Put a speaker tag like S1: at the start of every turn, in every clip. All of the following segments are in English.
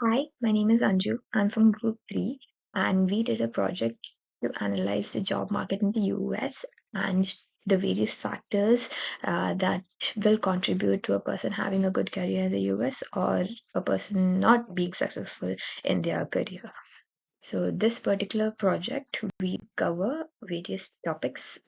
S1: Hi, my name is Anju. I'm from Group 3, and we did a project to analyze the job market in the US and the various factors that will contribute to a person having a good career in the US or a person not being successful in their career. So, this particular project, we cover various topics.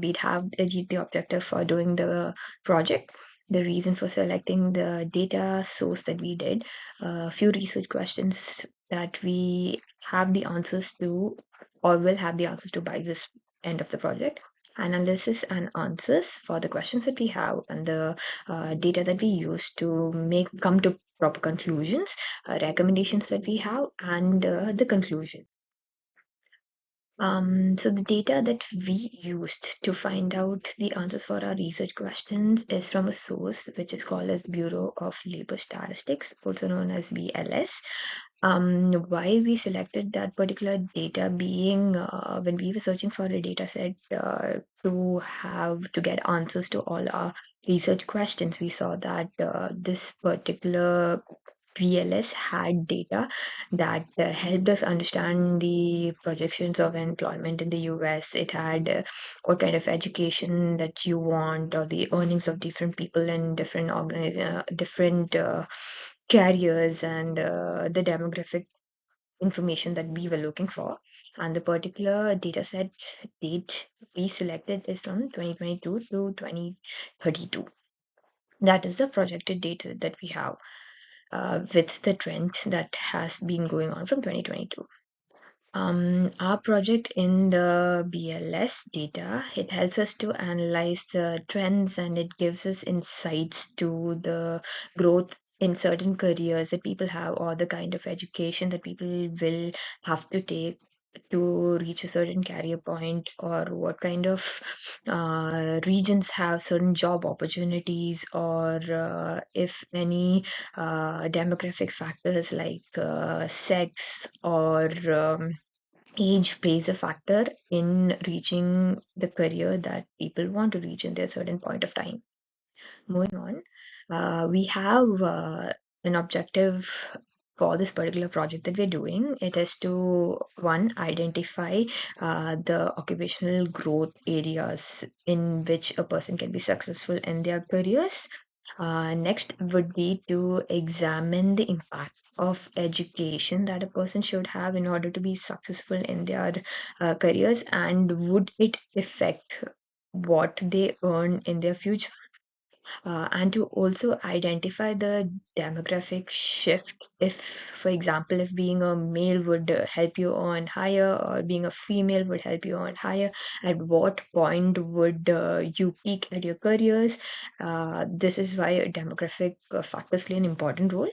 S1: We'd have the objective for doing the project, the reason for selecting the data source that we did, a few research questions that we have the answers to or will have the answers to by this end of the project, analysis and answers for the questions that we have, and the data that we use to make come to proper conclusions, recommendations that we have, and the conclusion. So the data that we used to find out the answers for our research questions is from a source which is called as Bureau of Labor Statistics, also known as BLS. Why we selected that particular data being when we were searching for a data set to get answers to all our research questions, we saw that this particular BLS had data that helped us understand the projections of employment in the US. It had what kind of education that you want, or the earnings of different people in different carriers, and the demographic information that we were looking for. And the particular data set date we selected is from 2022 to 2032. That is the projected data that we have with the trend that has been going on from 2022. Our project in the BLS data, it helps us to analyze the trends, and it gives us insights to the growth in certain careers that people have, or the kind of education that people will have to take to reach a certain career point, or what kind of regions have certain job opportunities, or if any demographic factors like sex or age plays a factor in reaching the career that people want to reach in their certain point of time. Moving on, we have an objective for this particular project that we're doing. It is to, one, identify the occupational growth areas in which a person can be successful in their careers. Next would be to examine the impact of education that a person should have in order to be successful in their careers, and would it affect what they earn in their future, and to also identify the demographic shift. If, for example, if being a male would help you earn higher, or being a female would help you earn higher, at what point would you peak at your careers? This is why demographic factors play an important role,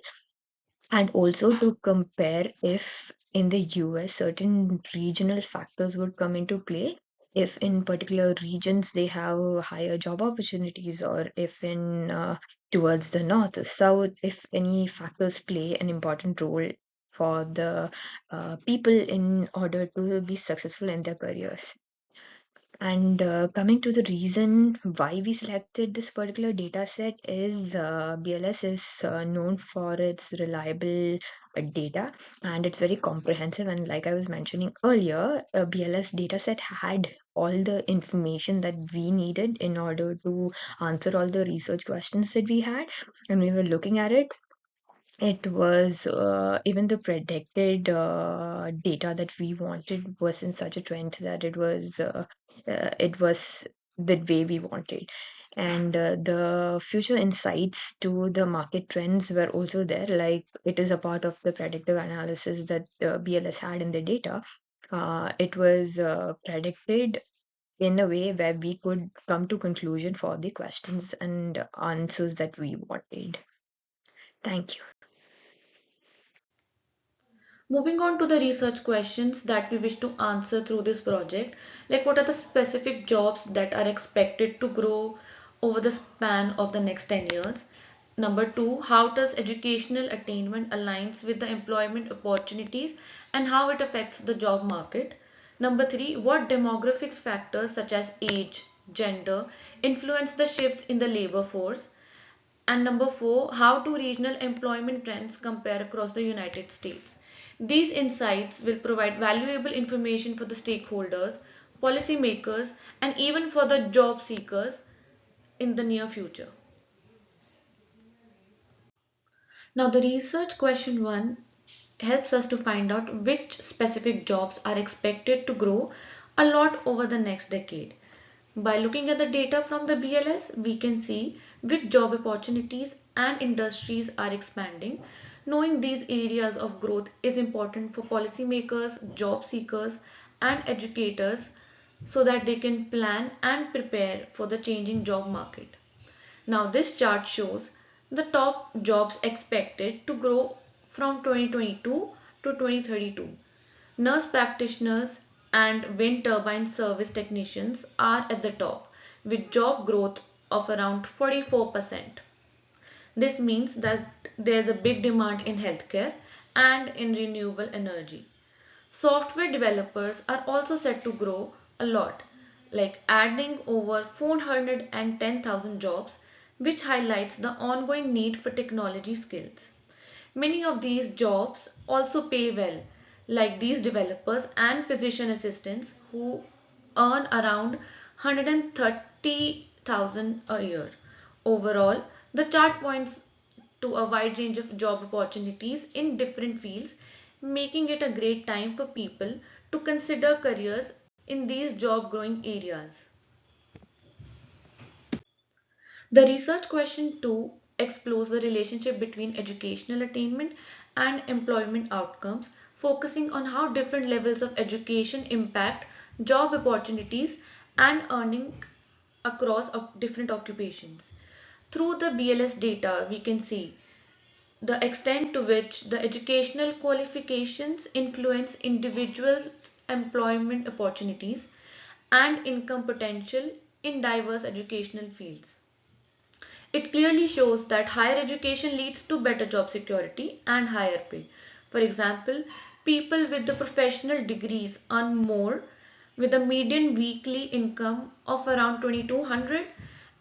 S1: and also to compare if in the US certain regional factors would come into play, if in particular regions they have higher job opportunities, or if in towards the north or south, if any factors play an important role for the people in order to be successful in their careers. And coming to the reason why we selected this particular data set is BLS is known for its reliable data, and it's very comprehensive. And like I was mentioning earlier, a BLS data set had all the information that we needed in order to answer all the research questions that we had. And we were looking at it, it was even the predicted data that we wanted was in such a trend that it was the way we wanted. And the future insights to the market trends were also there. Like, it is a part of the predictive analysis that BLS had in the data. It was predicted in a way where we could come to conclusion for the questions and answers that we wanted. Thank you.
S2: Moving on to the research questions that we wish to answer through this project, like what are the specific jobs that are expected to grow over the span of the next 10 years? Number two, how does educational attainment aligns with the employment opportunities and how it affects the job market? Number three, what demographic factors such as age, gender influence the shifts in the labor force? And number four, how do regional employment trends compare across the United States? These insights will provide valuable information for the stakeholders, policymakers, and even for the job seekers in the near future. Now, the research question one helps us to find out which specific jobs are expected to grow a lot over the next decade. By looking at the data from the BLS, we can see which job opportunities and industries are expanding. Knowing these areas of growth is important for policymakers, job seekers, and educators so that they can plan and prepare for the changing job market. Now, this chart shows the top jobs expected to grow from 2022 to 2032. Nurse practitioners and wind turbine service technicians are at the top, with job growth of around 44%. This means that there's a big demand in healthcare and in renewable energy. Software developers are also set to grow a lot, like adding over 410,000 jobs, which highlights the ongoing need for technology skills. Many of these jobs also pay well, like these developers and physician assistants who earn around 130,000 a year. Overall, the chart points to a wide range of job opportunities in different fields, making it a great time for people to consider careers in these job growing areas. The research question 2 explores the relationship between educational attainment and employment outcomes, focusing on how different levels of education impact job opportunities and earning across different occupations. Through the BLS data, we can see the extent to which the educational qualifications influence individuals' employment opportunities and income potential in diverse educational fields. It clearly shows that higher education leads to better job security and higher pay. For example, people with the professional degrees earn more with a median weekly income of around 2200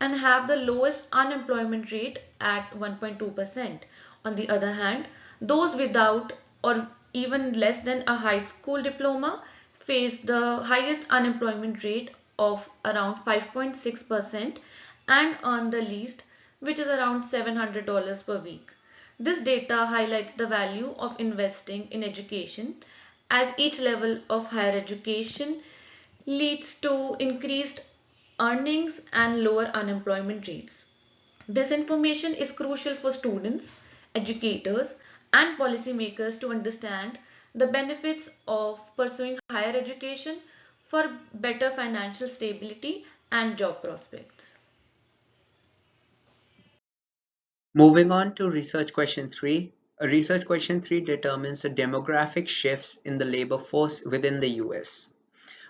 S2: and have the lowest unemployment rate at 1.2%. On the other hand, those without or even less than a high school diploma face the highest unemployment rate of around 5.6% and earn the least, which is around $700 per week. This data highlights the value of investing in education as each level of higher education leads to increased earnings and lower unemployment rates. This information is crucial for students, educators, and policymakers to understand the benefits of pursuing higher education for better financial stability and job prospects.
S3: Moving on to research question 3. Research question 3 determines the demographic shifts in the labor force within the US.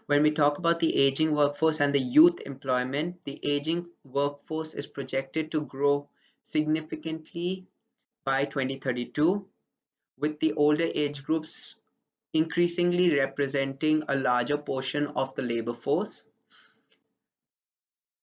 S3: When we talk about the aging workforce and the youth employment, the aging workforce is projected to grow significantly by 2032, with the older age groups increasingly representing a larger portion of the labor force.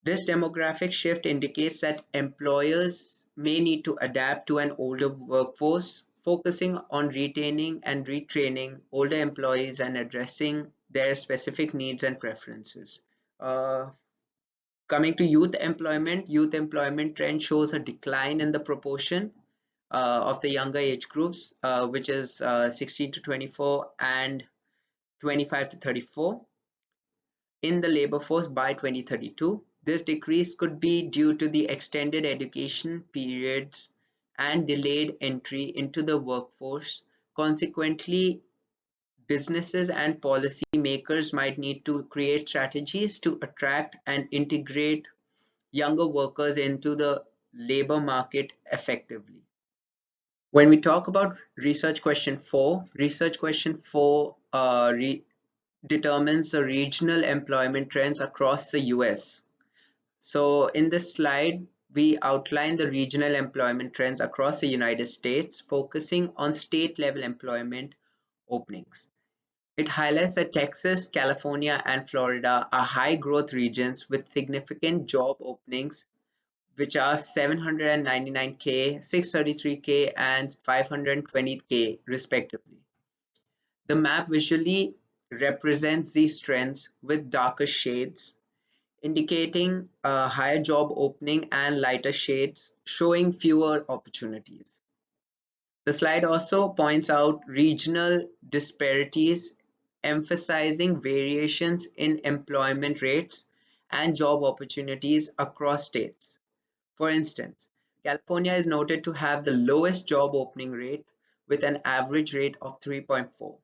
S3: This demographic shift indicates that employers may need to adapt to an older workforce, focusing on retaining and retraining older employees and addressing their specific needs and preferences. Uh, Coming to youth employment trend shows a decline in the proportion of the younger age groups, which is 16 to 24 and 25 to 34 in the labor force by 2032. This decrease could be due to the extended education periods and delayed entry into the workforce. Consequently, businesses and policymakers might need to create strategies to attract and integrate younger workers into the labor market effectively. When we talk about research question 4 determines the regional employment trends across the US. So in this slide, we outline the regional employment trends across the United States, focusing on state level employment openings. It highlights that Texas, California, and Florida are high growth regions with significant job openings, which are 799K, 633K, and 520K respectively. The map visually represents these trends with darker shades indicating a higher job opening and lighter shades showing fewer opportunities. The slide also points out regional disparities, emphasizing variations in employment rates and job opportunities across states. For instance, California is noted to have the lowest job opening rate with an average rate of 3.4.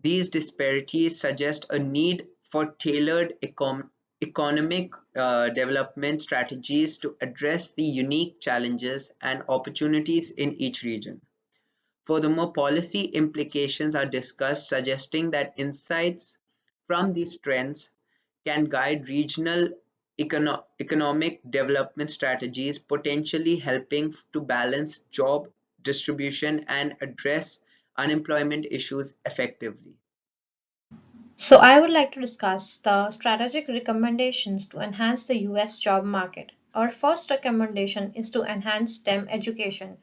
S3: These disparities suggest a need for tailored economic development strategies to address the unique challenges and opportunities in each region. Furthermore, policy implications are discussed, suggesting that insights from these trends can guide regional economic development strategies, potentially helping to balance job distribution and address unemployment issues effectively.
S4: So, I would like to discuss the strategic recommendations to enhance the US job market. Our first recommendation is to enhance STEM education.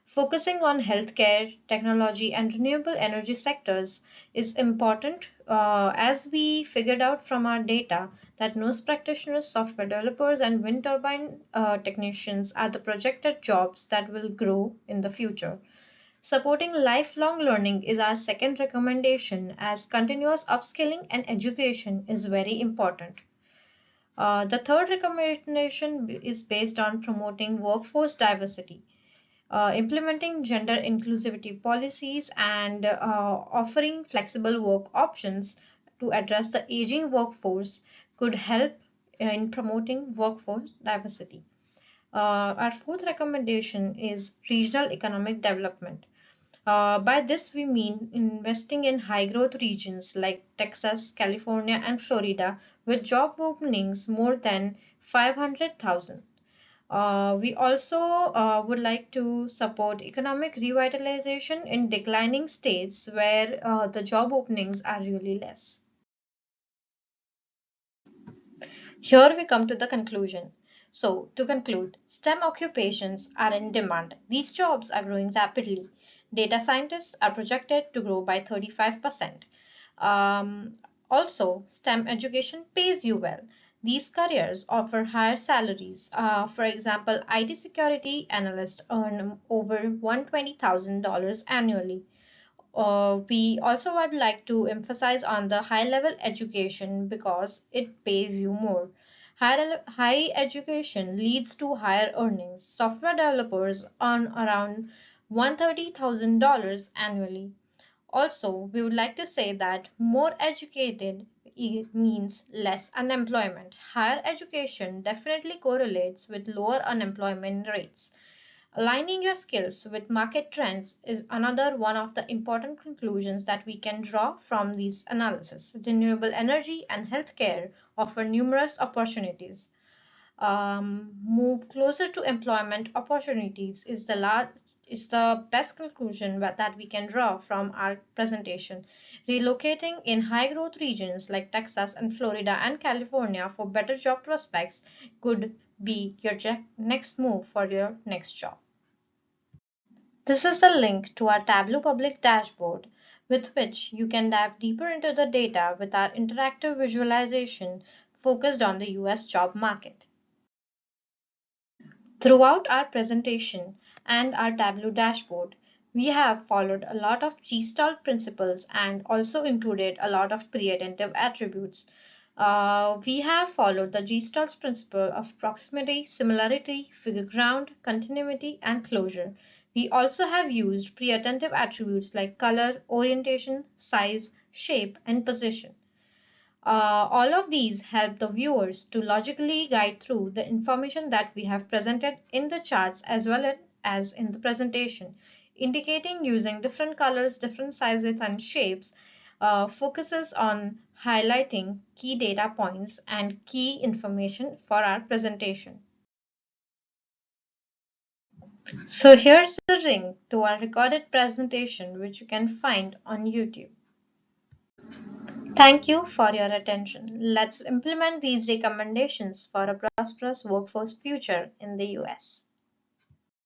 S4: Focusing on healthcare, technology, and renewable energy sectors is important as we figured out from our data that nurse practitioners, software developers, and wind turbine technicians are the projected jobs that will grow in the future. Supporting lifelong learning is our second recommendation as continuous upskilling and education is very important. The third recommendation is based on promoting workforce diversity, implementing gender inclusivity policies, and offering flexible work options to address the aging workforce could help in promoting workforce diversity. Our fourth recommendation is regional economic development. By this, we mean investing in high growth regions like Texas, California, and Florida with job openings more than 500,000. We also would like to support economic revitalization in declining states where the job openings are really less. Here we come to the conclusion. So, to conclude, STEM occupations are in demand. These jobs are growing rapidly. Data scientists are projected to grow by 35%. Also, STEM education pays you well. These careers offer higher salaries. For example, IT security analysts earn over $120,000 annually. We also would like to emphasize on the high level education because it pays you more. High education leads to higher earnings. Software developers earn around $130,000 annually. Also, we would like to say that more educated means less unemployment. Higher education definitely correlates with lower unemployment rates. Aligning your skills with market trends is another one of the important conclusions that we can draw from these analysis. Renewable energy and healthcare offer numerous opportunities. Move closer to employment opportunities is the best conclusion that we can draw from our presentation. Relocating in high growth regions like Texas and Florida and California for better job prospects could be your next move for your next job. This is the link to our Tableau public dashboard with which you can dive deeper into the data with our interactive visualization focused on the US job market. Throughout our presentation and our Tableau dashboard, we have followed a lot of Gestalt principles and also included a lot of pre-attentive attributes. We have followed the Gestalt principle of proximity, similarity, figure ground, continuity, and closure. We also have used pre-attentive attributes like color, orientation, size, shape, and position. All of these help the viewers to logically guide through the information that we have presented in the charts as well as in the presentation, indicating using different colors, different sizes, and shapes focuses on highlighting key data points and key information for our presentation. So here's the link to our recorded presentation which you can find on YouTube. Thank you for your attention. Let's implement these recommendations for a prosperous workforce future in the US.